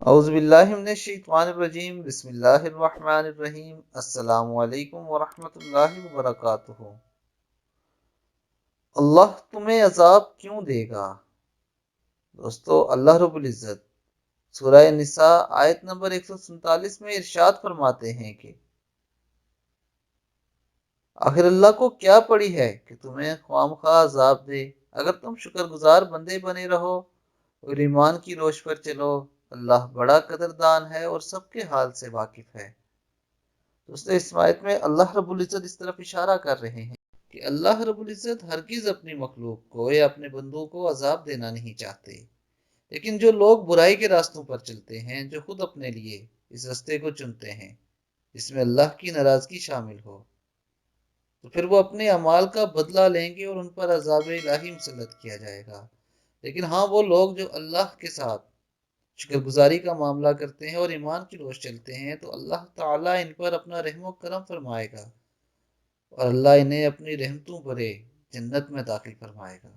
اعوذ باللہ من الشیطان الرجیم، بسم اللہ الرحمن الرحیم۔ السلام علیکم ورحمۃ اللہ وبرکاتہ۔ اللہ تمہیں عذاب کیوں دے گا؟ دوستو، اللہ رب العزت سورہ نساء آیت نمبر 147 میں ارشاد فرماتے ہیں کہ آخر اللہ کو کیا پڑی ہے کہ تمہیں خواہ مخواہ عذاب دے، اگر تم شکر گزار بندے بنے رہو اور ایمان کی روش پر چلو۔ اللہ بڑا قدردان ہے اور سب کے حال سے واقف ہے۔ دوستو، اس آیت میں اللہ رب العزت اس طرف اشارہ کر رہے ہیں کہ اللہ رب العزت ہرگز اپنی مخلوق کو یا اپنے بندوں کو عذاب دینا نہیں چاہتے، لیکن جو لوگ برائی کے راستوں پر چلتے ہیں، جو خود اپنے لیے اس راستے کو چنتے ہیں جس میں اللہ کی ناراضگی شامل ہو، تو پھر وہ اپنے اعمال کا بدلہ لیں گے اور ان پر عذاب الہی مسلط کیا جائے گا۔ لیکن ہاں، وہ لوگ جو اللہ کے ساتھ شکر گزاری کا معاملہ کرتے ہیں اور ایمان کی روش چلتے ہیں، تو اللہ تعالیٰ ان پر اپنا رحم و کرم فرمائے گا اور اللہ انہیں اپنی رحمتوں بھرے جنت میں داخل فرمائے گا۔